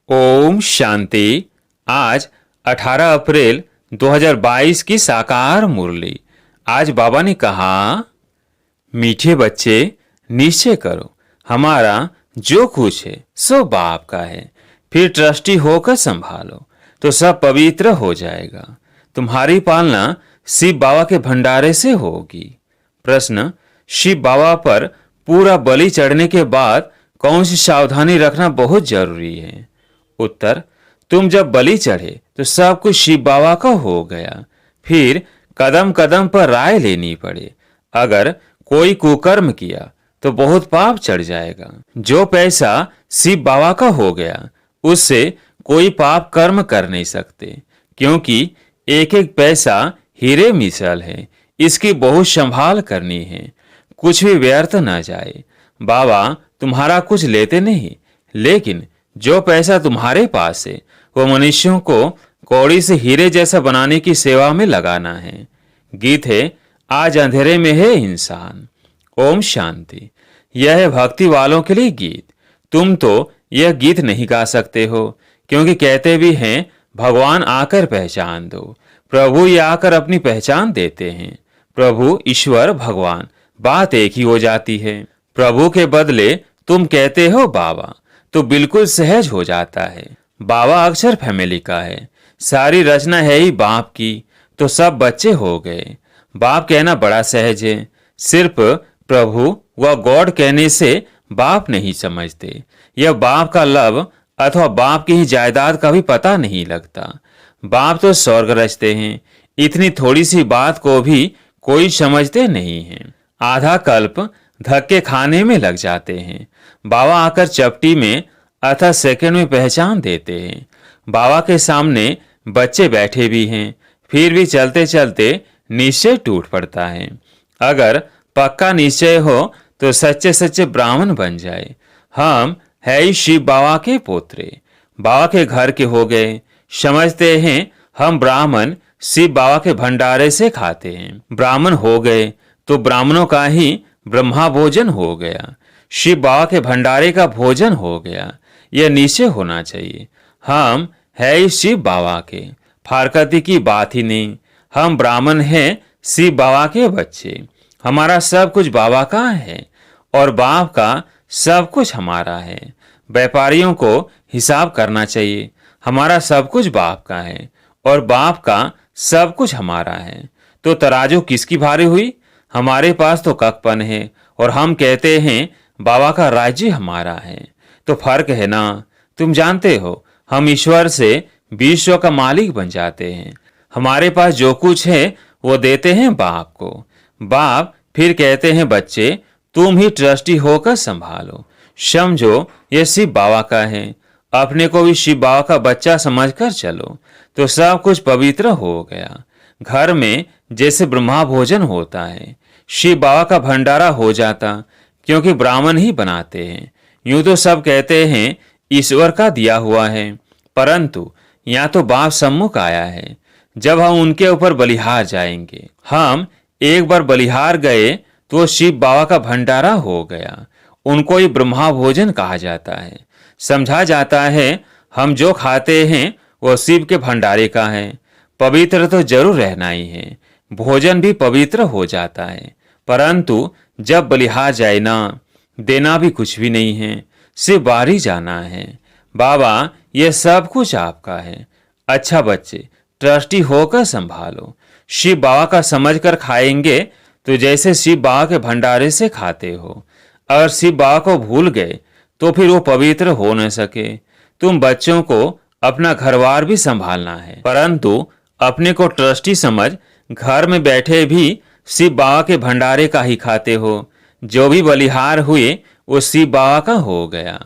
ओम शांति। आज 18 अप्रैल 2022 की साकार मुरली। आज बाबा ने कहा, मीठे बच्चे, निश्चय करो हमारा जो कुछ है सो बाप का है। फिर ट्रस्टी होकर संभालो तो सब पवित्र हो जाएगा। तुम्हारी पालना शिव बाबा के भंडारे से होगी। प्रश्न, शिव बाबा पर पूरा बलि चढ़ने के बाद कौन सी सावधानी रखना बहुत जरूरी है? उत्तर, तुम जब बलि चढ़े तो सब कुछ शिव बाबा का हो गया। फिर कदम कदम पर राय लेनी पड़े। अगर कोई कुकर्म किया तो बहुत पाप चढ़ जाएगा। जो पैसा शिव बाबा का हो गया उससे कोई पाप कर्म कर नहीं सकते, क्योंकि एक एक पैसा हीरे मिसल है। इसकी बहुत संभाल करनी है, कुछ भी व्यर्थ ना जाए। बाबा तुम्हारा कुछ लेते नहीं, लेकिन जो पैसा तुम्हारे पास है वो मनुष्यों को कौड़ी से हीरे जैसा बनाने की सेवा में लगाना है। गीत है, आज अंधेरे में है इंसान। ओम शांति। यह है भक्ति वालों के लिए गीत। तुम तो यह गीत नहीं गा सकते हो, क्योंकि कहते भी हैं भगवान आकर पहचान दो। प्रभु ये आकर अपनी पहचान देते हैं। प्रभु, ईश्वर, भगवान बात एक ही हो जाती है। प्रभु के बदले तुम कहते हो बाबा तो बिल्कुल सहज हो जाता है। बाबा अक्षर फैमिली का है, सारी रचना है ही बाप की, तो सब बच्चे हो गए। बाप कहना बड़ा सहज है। सिर्फ प्रभु व गॉड कहने से बाप नहीं समझते। यह बाप का लब अथवा बाप की ही जायदाद का भी पता नहीं लगता। बाप तो स्वर्ग रचते हैं, इतनी थोड़ी सी बात को भी कोई समझते नहीं है। आधा कल्प धक्के खाने में लग जाते हैं। बाबा आकर चपटी में अथवा सेकंड में पहचान देते हैं। बाबा के सामने बच्चे बैठे भी हैं, फिर भी चलते चलते निश्चय टूट पड़ता है। अगर पक्का निश्चय हो तो सच्चे सच्चे ब्राह्मण बन जाए। हम है ही शिव बाबा के पोत्रे, बाबा के घर के हो गए। समझते हैं हम ब्राह्मण शिव बाबा के भंडारे से खाते हैं। ब्राह्मण हो गए तो ब्राह्मणों का ही ब्रह्मा भोजन हो गया, शिव बाबा के भंडारे का भोजन हो गया। यह निश्चय होना चाहिए। हम है ही शिव बाबा के, फारकती की बात ही नहीं। हम ब्राह्मण हैं, शिव बाबा के बच्चे। हमारा सब कुछ बाबा का है और बाप का सब कुछ हमारा है। व्यापारियों को हिसाब करना चाहिए। हमारा सब कुछ बाप का है और बाप का सब कुछ हमारा है। तो तराजू किसकी भारी हुई? हमारे पास तो ककपन है और हम कहते हैं बाबा का राज्य हमारा है। तो फर्क है ना। तुम जानते हो हम ईश्वर से विश्व का मालिक बन जाते हैं। हमारे पास जो कुछ है वो देते हैं बाप को। बाप फिर कहते हैं बच्चे तुम ही ट्रस्टी होकर संभालो। समझो ये शिव बाबा का है, अपने को भी शिव बाबा का बच्चा समझकर चलो तो सब कुछ पवित्र हो गया। घर में जैसे ब्रह्मा भोजन होता है, शिव बाबा का भंडारा हो जाता, क्योंकि ब्राह्मण ही बनाते हैं। यूं तो सब कहते हैं ईश्वर का दिया हुआ है, परंतु यहाँ तो बाप सम्मुख आया है। जब हम उनके ऊपर बलिहार जाएंगे, हम एक बार बलिहार गए तो शिव बाबा का भंडारा हो गया। उनको ही ब्रह्मा भोजन कहा जाता है। समझा जाता है हम जो खाते हैं वो शिव के भंडारे का है। पवित्र तो जरूर रहना ही है, भोजन भी पवित्र हो जाता है, परंतु जब बलिहार जाए ना, देना भी कुछ भी नहीं है, सिर्फ बाहरी जाना है। बाबा ये सब कुछ आपका है। अच्छा बच्चे, ट्रस्टी होकर संभालो। शिव बाबा का समझकर खाएंगे तो जैसे शिव बाबा के भंडारे से खाते हो। अगर शिव बाबा को भूल गए तो फिर वो पवित्र हो न सके। तुम बच्चों को अपना घरवार भी संभालना है, परंतु अपने को ट्रस्टी समझ घर में बैठे भी शिव बाबा के भंडारे का ही खाते हो। जो भी बलिहार हुए वो शिव बाबा का हो गया।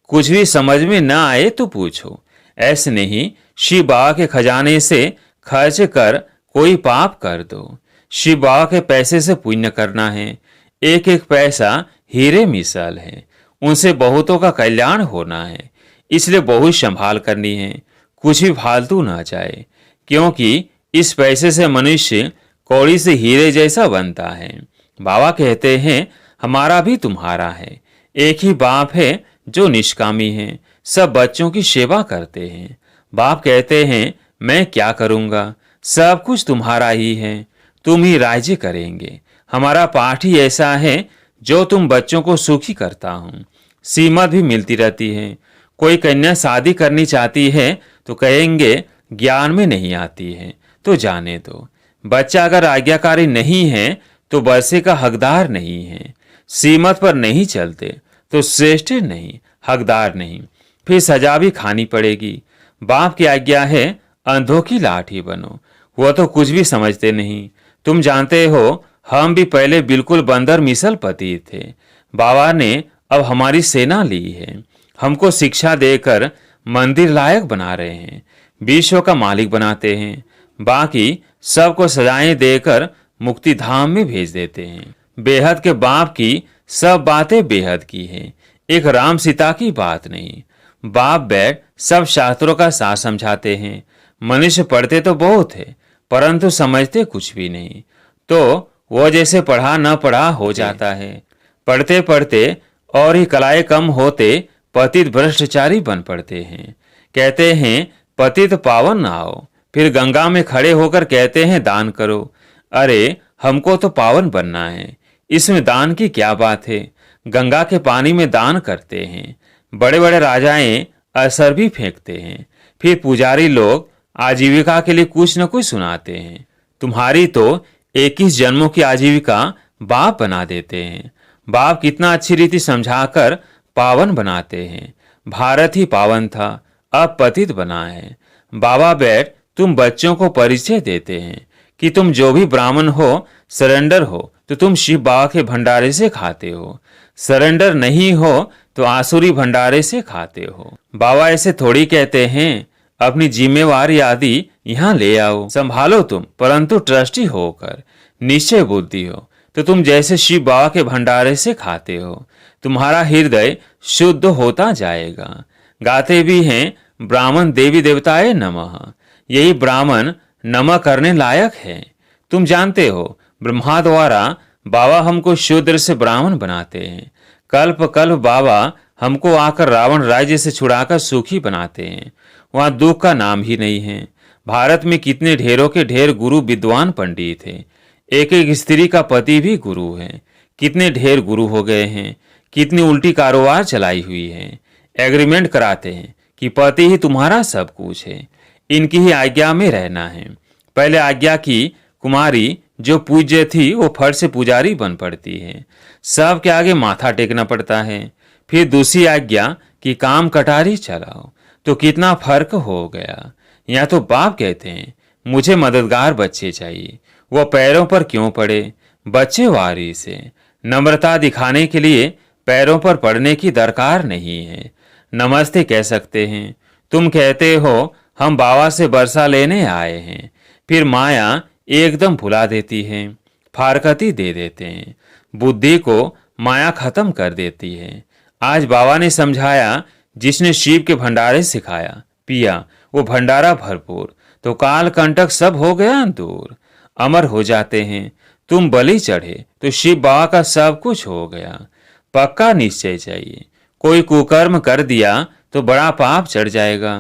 कुछ भी समझ में न आए तो पूछो। ऐसे नहीं शिव बाबा के खजाने से खर्च कर कोई पाप कर दो। शिव बाबा के पैसे से पुण्य करना है। एक एक पैसा हीरे मिसल है, उनसे बहुतों का कल्याण होना है। इसलिए बहुत संभाल करनी है, कुछ भी फालतू ना जाए, क्योंकि इस पैसे से मनुष्य कौड़ी से हीरे जैसा बनता है। बाबा कहते हैं हमारा भी तुम्हारा है। एक ही बाप है जो निष्कामी है। सब बच्चों की सेवा करते हैं। बाप कहते हैं, मैं क्या करूंगा, सब कुछ तुम्हारा ही है, तुम ही राज्य करेंगे। हमारा पाठ ही ऐसा है जो तुम बच्चों को सुखी करता हूँ। सीमत भी मिलती रहती है। कोई कन्या शादी करनी चाहती है तो कहेंगे ज्ञान में नहीं आती है, तो जाने दो। बच्चा अगर आज्ञाकारी नहीं है तो वर्षे का हकदार नहीं है। सीमत पर नहीं चलते तो श्रेष्ठ नहीं, हकदार नहीं। फिर सजा भी खानी पड़ेगी। बाप की आज्ञा है, अंधों की लाठी बनो। वो तो कुछ भी समझते नहीं। तुम जानते हो, हम भी पहले बिल्कुल बंदर मिसल पति थे। बाबा ने अब हमारी सेना ली है। हमको शिक्षा देकर मंदिर लायक बना रहे हैं, विश्व का मालिक बनाते हैं। बाकी सबको सजाएं देकर मुक्ति धाम में भेज देते हैं। बेहद के बाप की सब बातें बेहद की हैं, एक राम सीता की बात नहीं। बाप बैठ सब शास्त्रों का सार समझाते हैं। मनुष्य पढ़ते तो बहुत है, परंतु समझते कुछ भी नहीं। तो वो जैसे पढ़ा न पढ़ा हो जाता है। पढ़ते पढ़ते और ही कलाएं कम होते पतित भ्रष्टाचारी बन पड़ते हैं। कहते हैं पतित पावन आओ, फिर गंगा में खड़े होकर कहते हैं दान करो। अरे हमको तो पावन बनना है, इसमें दान की क्या बात है। गंगा के पानी में दान करते हैं। बड़े बड़े राजाएं असर भी फेंकते हैं। फिर पुजारी लोग आजीविका के लिए कुछ न कुछ सुनाते हैं। तुम्हारी तो 21 जन्मों की आजीविका बाप बना देते हैं। बाप कितना अच्छी रीति समझाकर पावन बनाते हैं। भारत ही पावन था, अब पतित बना है। बाबा बैठ तुम बच्चों को परिचय देते हैं कि तुम जो भी ब्राह्मण हो, सरेंडर हो तो तुम शिव बाबा के भंडारे से खाते हो, सरेंडर नहीं हो तो आसुरी भंडारे से खाते हो। बाबा ऐसे थोड़ी कहते हैं, अपनी जिम्मेवारी आदि यहाँ ले आओ, संभालो तुम, परंतु ट्रस्टी होकर। निश्चय बुद्धि हो तो तुम जैसे शिव बाबा के भंडारे से खाते हो, तुम्हारा हृदय शुद्ध होता जाएगा। गाते भी हैं, ब्राह्मण देवी देवताए नमः। यही ब्राह्मण नमः करने लायक है। तुम जानते हो, ब्रह्मा द्वारा बाबा हमको शूद्र से ब्राह्मण बनाते हैं। कल्प कल्प बाबा हमको आकर रावण राज्य से छुड़ाकर सुखी बनाते हैं। वहाँ दुख का नाम ही नहीं है। भारत में कितने ढेरों के ढेर गुरु विद्वान पंडित हैं। एक एक स्त्री का पति भी गुरु है। कितने ढेर गुरु हो गए हैं। कितनी उल्टी कारोबार चलाई हुई है। एग्रीमेंट कराते हैं कि पति ही तुम्हारा सब कुछ है, इनकी ही आज्ञा में रहना है। पहले आज्ञा की कुमारी जो पूज्य थी वो फट से पुजारी बन पड़ती है, सबके आगे माथा टेकना पड़ता है। फिर दूसरी आज्ञा कि काम कटारी चलाओ, तो कितना फर्क हो गया। यहाँ तो बाप कहते हैं मुझे मददगार बच्चे चाहिए, वो पैरों पर क्यों पड़े। बच्चे वारी से नम्रता दिखाने के लिए पैरों पर पड़ने की दरकार नहीं है। नमस्ते कह सकते हैं। तुम कहते हो हम बाबा से बरसा लेने आए हैं, फिर माया एकदम भुला देती है, फारकती दे देते हैं, बुद्धि को माया खत्म कर देती है। आज बाबा ने समझाया, जिसने शिव के भंडारे सिखाया पिया वो भंडारा भरपूर, तो काल कंटक सब हो गया दूर। अमर हो जाते हैं। तुम बलि चढ़े तो शिव बाबा का सब कुछ हो गया। पक्का निश्चय चाहिए। कोई कुकर्म कर दिया तो बड़ा पाप चढ़ जाएगा।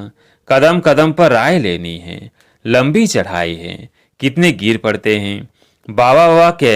कदम कदम पर राय लेनी है, लंबी चढ़ाई है, कितने गिर पड़ते हैं। बाबा के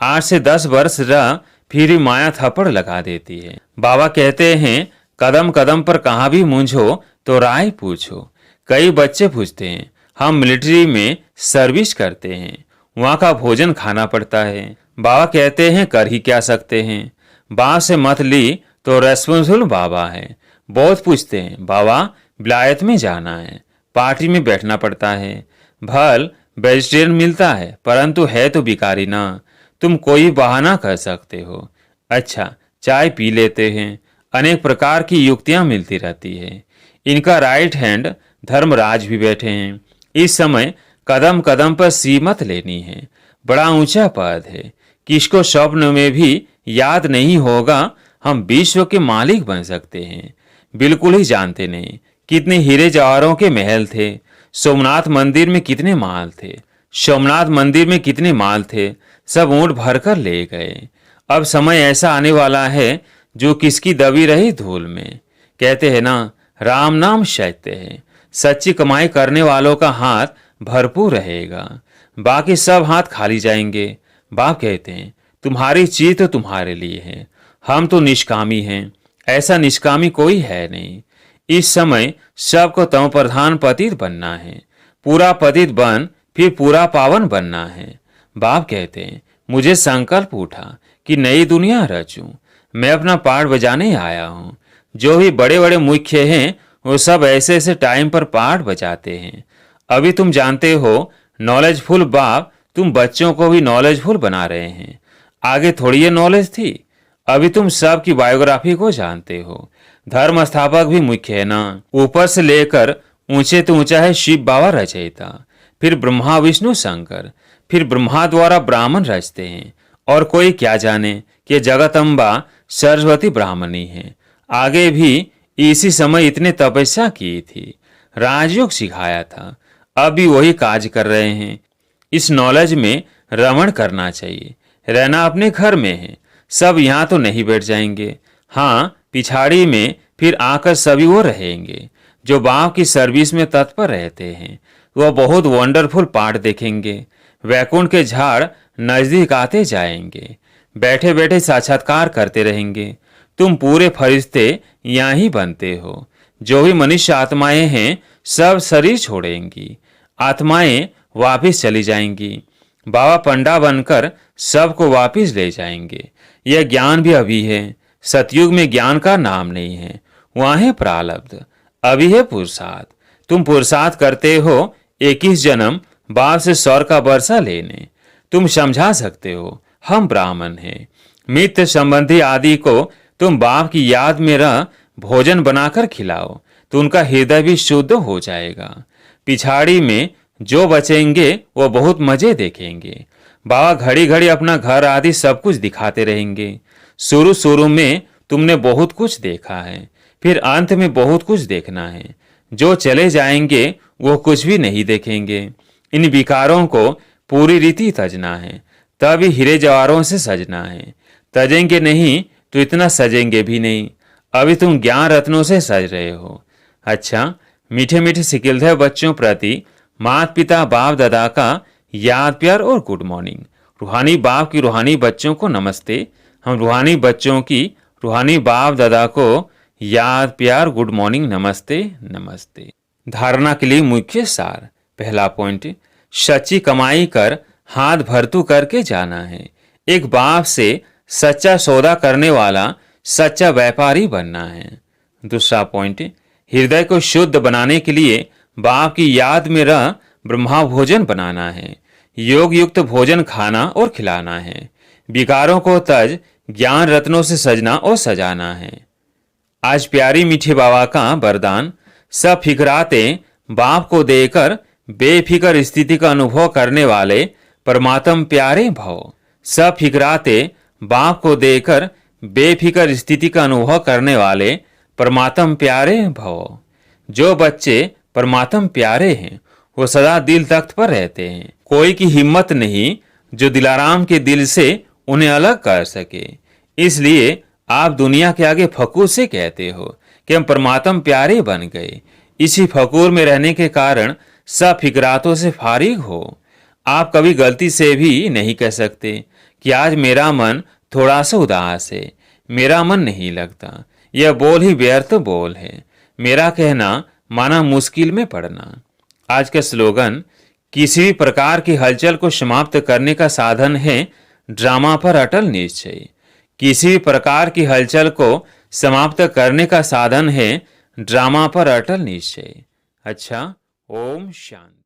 8 से 10 वर्ष रह फिर ही माया थप्पड़ लगा देती है। बाबा कहते हैं कदम कदम पर कहाँ भी मूंझो तो राय पूछो। कई बच्चे पूछते हैं हम मिलिट्री में सर्विस करते हैं, वहाँ का भोजन खाना पड़ता है। बाबा कहते हैं कर ही क्या सकते हैं। बाप से मत ली तो रेस्पॉन्सिबल बाबा है। बहुत पूछते हैं बाबा विलायत में जाना है, पार्टी में बैठना पड़ता है, भल वेजिटेरियन मिलता है परंतु है तो भिखारी ना, तुम कोई बहाना कर सकते हो। अच्छा चाय पी लेते हैं, अनेक प्रकार की युक्तियां मिलती रहती है। इनका राइट हैंड धर्मराज भी बैठे हैं। इस समय कदम कदम पर सीमत लेनी है, बड़ा ऊंचा पद है। किसको स्वप्न में भी याद नहीं होगा हम विश्व के मालिक बन सकते हैं। बिल्कुल ही जानते नहीं कितने हीरे जवाहरों के महल थे। सोमनाथ मंदिर में कितने माल थे, सोमनाथ मंदिर में कितने माल थे, सब ऊंट भरकर ले गए। अब समय ऐसा आने वाला है जो किसकी दबी रही धूल में। कहते हैं ना राम नाम सत्य है। सच्ची कमाई करने वालों का हाथ भरपूर रहेगा, बाकी सब हाथ खाली जाएंगे। बाप कहते हैं तुम्हारी चीज तो तुम्हारे लिए है, हम तो निष्कामी हैं। ऐसा निष्कामी कोई है नहीं। इस समय सबको तम प्रधान पतित बनना है। पूरा पतित बन फिर पूरा पावन बनना है। बाप कहते हैं मुझे संकल्प उठा कि नई दुनिया रचूं। मैं अपना पाठ बजाने आया हूँ। जो भी बड़े बड़े मुख्य हैं वो सब ऐसे ऐसे टाइम पर पाठ बजाते हैं। अभी तुम जानते हो नॉलेजफुल बाप तुम बच्चों को भी नॉलेजफुल बना रहे हैं। आगे थोड़ी ये नॉलेज थी। अभी तुम सब की बायोग्राफी को जानते हो। धर्म स्थापक भी मुख्य है ना। ऊपर से लेकर ऊंचे तो ऊंचा है शिव बाबा रचयिता, फिर ब्रह्मा विष्णु शंकर, फिर ब्रह्मा द्वारा ब्राह्मण रचते हैं। और कोई क्या जाने कि जगदम्बा सरस्वती ब्राह्मणी है। आगे भी इसी समय इतने तपस्या की थी, राजयोग सिखाया था। अब भी वही काज कर रहे हैं। इस नॉलेज में रमण करना चाहिए। रहना अपने घर में है, सब यहाँ तो नहीं बैठ जाएंगे। हाँ, पिछाड़ी में फिर आकर सभी वो रहेंगे जो बाप की सर्विस में तत्पर रहते हैं। वह बहुत वंडरफुल पाठ देखेंगे। वैकुंठ के झाड़ नजदीक आते जाएंगे। बैठे बैठे साक्षात्कार करते रहेंगे। तुम पूरे फरिश्ते यहाँ ही बनते हो। जो भी मनुष्य आत्माएं हैं सब शरीर छोड़ेंगी, आत्माएं वापिस चली जाएंगी। बाबा पंडा बनकर सबको वापिस ले जाएंगे। यह ज्ञान भी अभी है। सतयुग में ज्ञान का नाम नहीं है, वहाँ है प्रारब्ध। अभी है पुरुषार्थ। तुम पुरुषार्थ करते हो 21 जन्म बाप से स्वर का वर्षा लेने। तुम समझा सकते हो हम ब्राह्मण हैं। मित्र संबंधी आदि को तुम बाप की याद में रह भोजन बनाकर खिलाओ तो उनका हृदय भी शुद्ध हो जाएगा। पिछाड़ी में जो बचेंगे वो बहुत मजे देखेंगे। बाबा घड़ी घड़ी अपना घर आदि सब कुछ दिखाते रहेंगे। शुरू शुरू में तुमने बहुत कुछ देखा है, फिर अंत में बहुत कुछ देखना है। जो चले जाएंगे वो कुछ भी नहीं देखेंगे। इन विकारों को पूरी रीति तजना है, तभी हीरे जवाहरों से सजना है। तजेंगे नहीं तो इतना सजेंगे भी नहीं। अभी तुम ज्ञान रत्नों से सज रहे हो। अच्छा, मीठे मीठे सिकिलधे बच्चों प्रति माता पिता बाप दादा का याद प्यार और गुड मॉर्निंग। रूहानी बाप की रूहानी बच्चों को नमस्ते। हम रूहानी बच्चों की रूहानी बाप दादा को याद प्यार गुड मॉर्निंग नमस्ते नमस्ते। धारणा के लिए मुख्य सार। पहला पॉइंट, सच्ची कमाई कर हाथ भरतू करके जाना है। एक बाप से सच्चा सौदा करने वाला सच्चा व्यापारी बनना है। दूसरा पॉइंट, हृदय को शुद्ध बनाने के लिए बाप की याद में रह ब्रह्मा भोजन बनाना है। योग युक्त भोजन खाना और खिलाना है। विकारों को तज ज्ञान रत्नों से सजना और सजाना है। आज प्यारी मीठे बाबा का वरदान, सब फिक्राते बाप को देकर बेफिक्र स्थिति का अनुभव करने वाले परमात्म प्यारे भव। सब फिक्राते बाप को देकर बेफिक्र स्थिति का अनुभव करने वाले परमात्म प्यारे भव। जो बच्चे परमात्म प्यारे हैं वो सदा दिल तख्त पर रहते हैं। कोई की हिम्मत नहीं जो दिलाराम के दिल से उन्हें अलग कर सके। इसलिए आप दुनिया के आगे फकूर से कहते हो कि हम परमात्म प्यारे बन गए। इसी फकूर में रहने के कारण सब फिक्रातों से फारिग हो। आप कभी गलती से भी नहीं कह सकते कि आज मेरा मन थोड़ा सा उदास है, मेरा मन नहीं लगता। यह बोल ही व्यर्थ बोल है। मेरा कहना माना मुश्किल में पड़ना। आज का स्लोगन, किसी भी प्रकार की हलचल को समाप्त करने का साधन है ड्रामा पर अटल निश्चय। किसी भी प्रकार की हलचल को समाप्त करने का साधन है ड्रामा पर अटल निश्चय। अच्छा, ओम शांति।